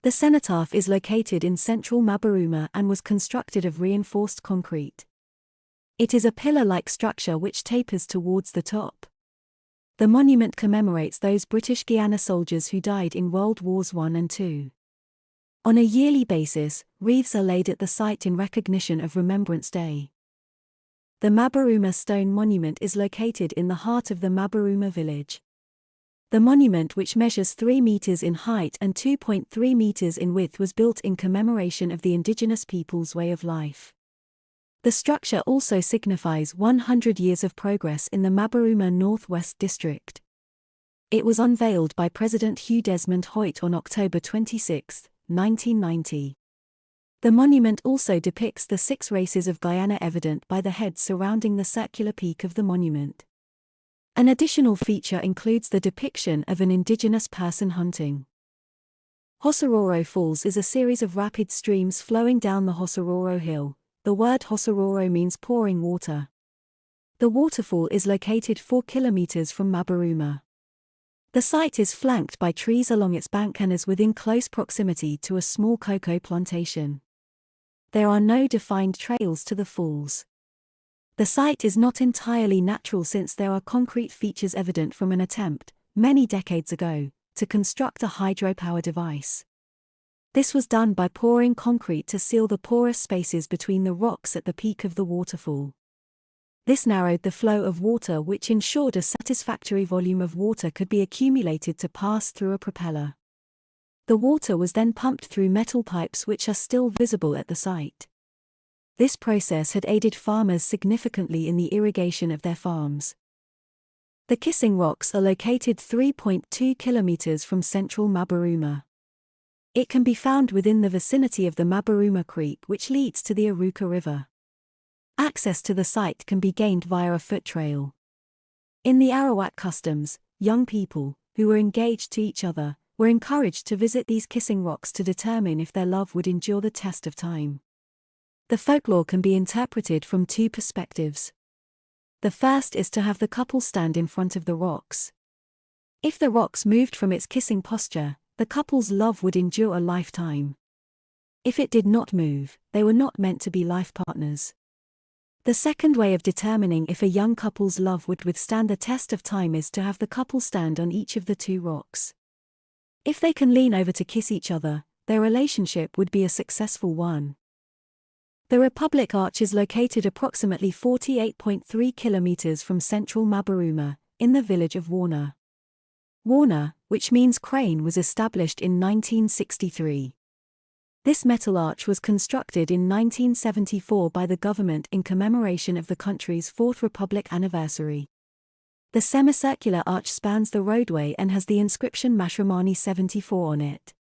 The cenotaph is located in central Mabaruma and was constructed of reinforced concrete. It is a pillar-like structure which tapers towards the top. The monument commemorates those British Guiana soldiers who died in World Wars I and II. On a yearly basis, wreaths are laid at the site in recognition of Remembrance Day. The Mabaruma Stone Monument is located in the heart of the Mabaruma village. The monument, which measures 3 meters in height and 2.3 meters in width, was built in commemoration of the indigenous people's way of life. The structure also signifies 100 years of progress in the Mabaruma Northwest District. It was unveiled by President Hugh Desmond Hoyt on October 26, 1990. The monument also depicts the 6 races of Guyana evident by the heads surrounding the circular peak of the monument. An additional feature includes the depiction of an indigenous person hunting. Hosororo Falls is a series of rapid streams flowing down the Hosororo Hill. The word Hosororo means pouring water. The waterfall is located 4 kilometers from Mabaruma. The site is flanked by trees along its bank and is within close proximity to a small cocoa plantation. There are no defined trails to the falls. The site is not entirely natural since there are concrete features evident from an attempt, many decades ago, to construct a hydropower device. This was done by pouring concrete to seal the porous spaces between the rocks at the peak of the waterfall. This narrowed the flow of water, which ensured a satisfactory volume of water could be accumulated to pass through a propeller. The water was then pumped through metal pipes which are still visible at the site. This process had aided farmers significantly in the irrigation of their farms. The Kissing Rocks are located 3.2 kilometers from central Mabaruma. It can be found within the vicinity of the Mabaruma Creek, which leads to the Aruka River. Access to the site can be gained via a foot trail. In the Arawak customs, young people, who were engaged to each other, were encouraged to visit these kissing rocks to determine if their love would endure the test of time. The folklore can be interpreted from 2 perspectives. The first is to have the couple stand in front of the rocks. If the rocks moved from its kissing posture, the couple's love would endure a lifetime. If it did not move, they were not meant to be life partners. The second way of determining if a young couple's love would withstand the test of time is to have the couple stand on each of the 2 rocks. If they can lean over to kiss each other, their relationship would be a successful one. The Republic Arch is located approximately 48.3 kilometers from central Mabaruma, in the village of Warner. Warner, which means crane, was established in 1963. This metal arch was constructed in 1974 by the government in commemoration of the country's 4th Republic anniversary. The semicircular arch spans the roadway and has the inscription Mashramani 74 on it.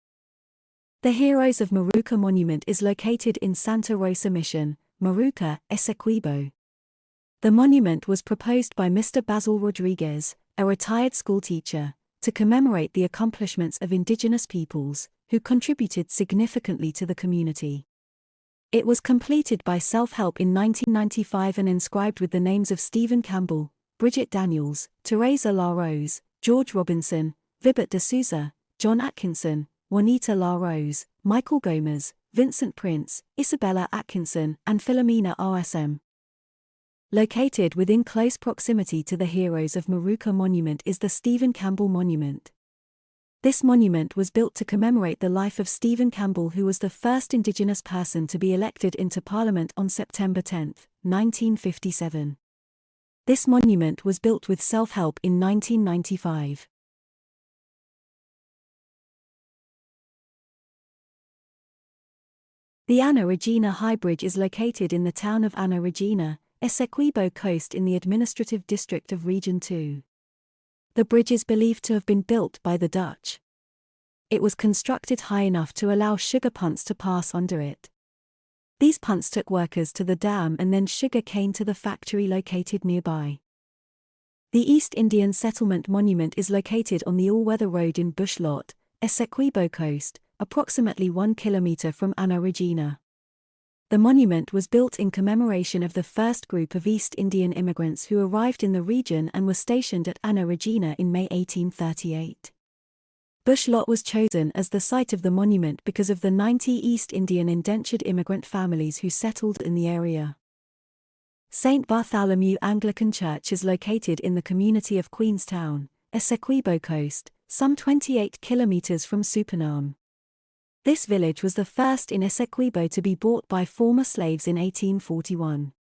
The Heroes of Maruka Monument is located in Santa Rosa Mission, Maruka, Essequibo. The monument was proposed by Mr. Basil Rodriguez, a retired schoolteacher, to commemorate the accomplishments of indigenous peoples, who contributed significantly to the community. It was completed by Self-Help in 1995 and inscribed with the names of Stephen Campbell, Bridget Daniels, Teresa La Rose, George Robinson, Vibert de Souza, John Atkinson, Juanita La Rose, Michael Gomez, Vincent Prince, Isabella Atkinson, and Philomena RSM. Located within close proximity to the Heroes of Maruka Monument is the Stephen Campbell Monument. This monument was built to commemorate the life of Stephen Campbell, who was the first Indigenous person to be elected into Parliament on September 10, 1957. This monument was built with Self-Help in 1995. The Ana Regina High Bridge is located in the town of Ana Regina, Essequibo Coast in the administrative district of Region 2. The bridge is believed to have been built by the Dutch. It was constructed high enough to allow sugar punts to pass under it. These punts took workers to the dam and then sugar cane to the factory located nearby. The East Indian Settlement Monument is located on the all-weather road in Bush Lot, Essequibo Coast, approximately 1 kilometer from Ana Regina. The monument was built in commemoration of the first group of East Indian immigrants who arrived in the region and were stationed at Ana Regina in May 1838. Bush Lot was chosen as the site of the monument because of the 90 East Indian indentured immigrant families who settled in the area. St. Bartholomew Anglican Church is located in the community of Queenstown, Essequibo Coast, some 28 kilometers from Supenaam. This village was the first in Essequibo to be bought by former slaves in 1841.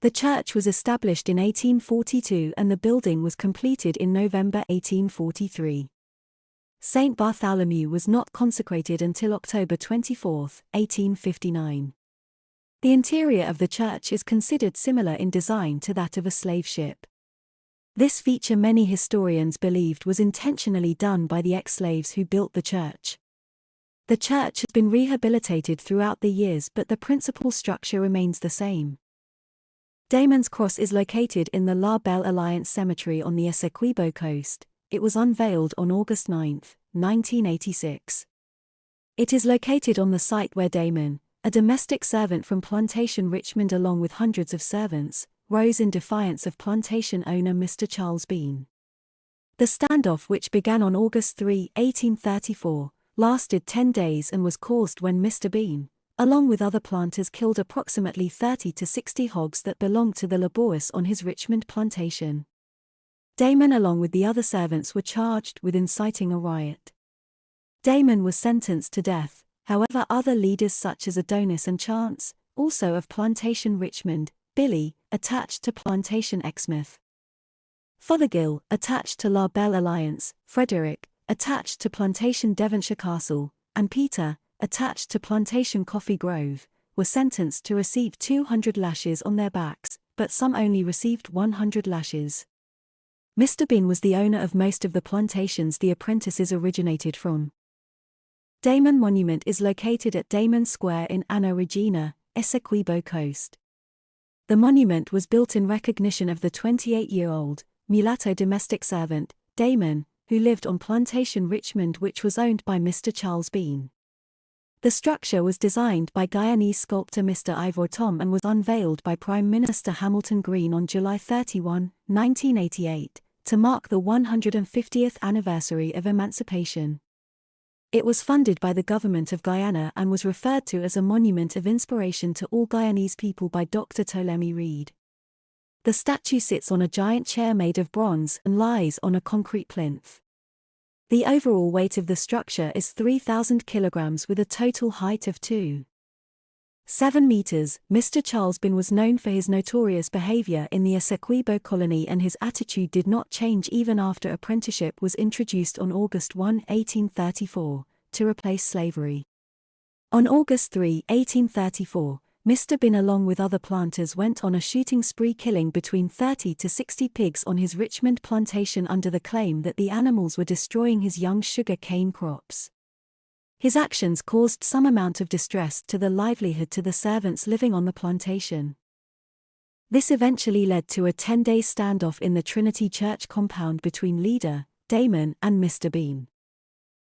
The church was established in 1842 and the building was completed in November 1843. St. Bartholomew was not consecrated until October 24, 1859. The interior of the church is considered similar in design to that of a slave ship. This feature many historians believed was intentionally done by the ex-slaves who built the church. The church has been rehabilitated throughout the years, but the principal structure remains the same. Damon's Cross is located in the La Belle Alliance Cemetery on the Essequibo coast. It was unveiled on August 9, 1986. It is located on the site where Damon, a domestic servant from Plantation Richmond along with hundreds of servants, rose in defiance of plantation owner Mr. Charles Bean. The standoff, which began on August 3, 1834, lasted 10 days and was caused when Mr. Bean, along with other planters, killed approximately 30 to 60 hogs that belonged to the laborers on his Richmond plantation. Damon along with the other servants were charged with inciting a riot. Damon was sentenced to death, however other leaders such as Adonis and Chance, also of Plantation Richmond, Billy, attached to Plantation Exmouth, Fothergill, attached to La Belle Alliance, Frederick, attached to Plantation Devonshire Castle, and Peter, attached to Plantation Coffee Grove, were sentenced to receive 200 lashes on their backs, but some only received 100 lashes. Mr. Bean was the owner of most of the plantations the apprentices originated from. Damon Monument is located at Damon Square in Anna Regina, Essequibo Coast. The monument was built in recognition of the 28-year-old, mulatto domestic servant, Damon, who lived on Plantation Richmond, which was owned by Mr. Charles Bean. The structure was designed by Guyanese sculptor Mr. Ivor Tom and was unveiled by Prime Minister Hamilton Green on July 31, 1988, to mark the 150th anniversary of emancipation. It was funded by the government of Guyana and was referred to as a monument of inspiration to all Guyanese people by Dr. Ptolemy Reed. The statue sits on a giant chair made of bronze and lies on a concrete plinth. The overall weight of the structure is 3,000 kilograms with a total height of 2.7 meters. Mr. Charles Bean was known for his notorious behavior in the Essequibo colony, and his attitude did not change even after apprenticeship was introduced on August 1, 1834, to replace slavery. On August 3, 1834, Mr. Bean along with other planters went on a shooting spree, killing between 30 to 60 pigs on his Richmond plantation under the claim that the animals were destroying his young sugar cane crops. His actions caused some amount of distress to the livelihood to the servants living on the plantation. This eventually led to a 10-day standoff in the Trinity Church compound between leader, Damon, and Mr. Bean.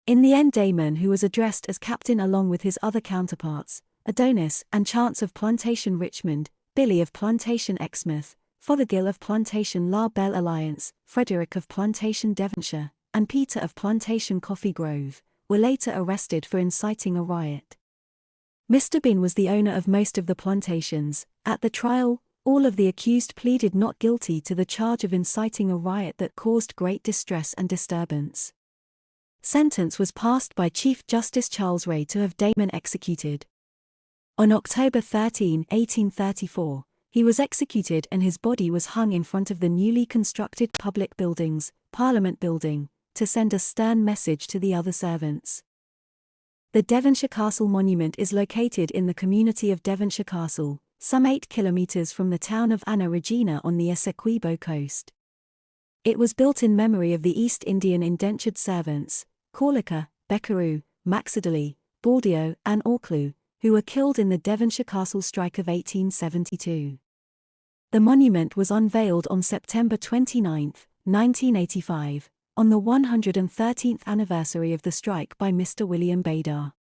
In the end, Damon, who was addressed as captain along with his other counterparts, Adonis and Chance of Plantation Richmond, Billy of Plantation Exmouth, Fothergill of Plantation La Belle Alliance, Frederick of Plantation Devonshire, and Peter of Plantation Coffee Grove, were later arrested for inciting a riot. Mr. Bean was the owner of most of the plantations. At the trial, all of the accused pleaded not guilty to the charge of inciting a riot that caused great distress and disturbance. Sentence was passed by Chief Justice Charles Ray to have Damon executed. On October 13, 1834, he was executed and his body was hung in front of the newly constructed public buildings, Parliament Building, to send a stern message to the other servants. The Devonshire Castle Monument is located in the community of Devonshire Castle, some 8 kilometers from the town of Anna Regina on the Essequibo coast. It was built in memory of the East Indian indentured servants, Corlica, Beckaroo, Maxidally, Bordio, and Orclew, who were killed in the Devonshire Castle strike of 1872. The monument was unveiled on September 29, 1985, on the 113th anniversary of the strike by Mr. William Badar.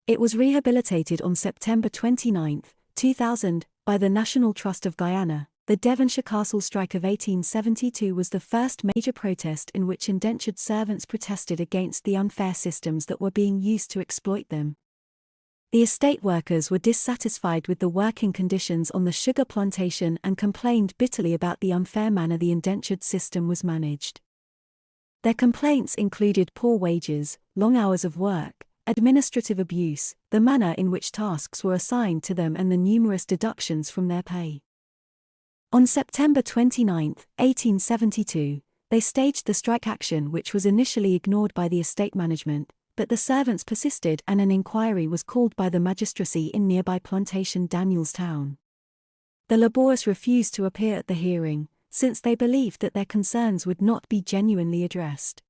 It was rehabilitated on September 29, 2000, by the National Trust of Guyana, The Devonshire Castle strike of 1872 was the first major protest in which indentured servants protested against the unfair systems that were being used to exploit them. The estate workers were dissatisfied with the working conditions on the sugar plantation and complained bitterly about the unfair manner the indentured system was managed. Their complaints included poor wages, long hours of work, administrative abuse, the manner in which tasks were assigned to them, and the numerous deductions from their pay. On September 29, 1872, they staged the strike action, which was initially ignored by the estate management, but the servants persisted and an inquiry was called by the magistracy in nearby plantation Danielstown. The labourers refused to appear at the hearing, since they believed that their concerns would not be genuinely addressed.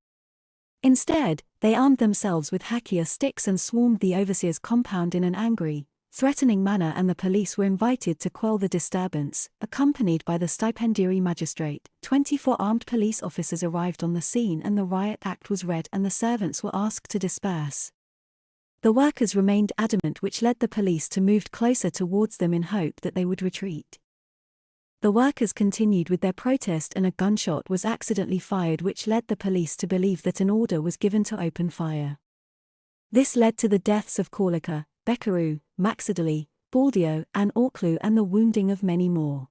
Instead, they armed themselves with hackea sticks and swarmed the overseer's compound in an angry, threatening manner, and the police were invited to quell the disturbance. Accompanied by the stipendiary magistrate, 24 armed police officers arrived on the scene and the riot act was read and the servants were asked to disperse. The workers remained adamant, which led the police to move closer towards them in hope that they would retreat. The workers continued with their protest and a gunshot was accidentally fired, which led the police to believe that an order was given to open fire. This led to the deaths of Corlica, Beckeroo, Maxidally, Baldio, and Orklew, and the wounding of many more.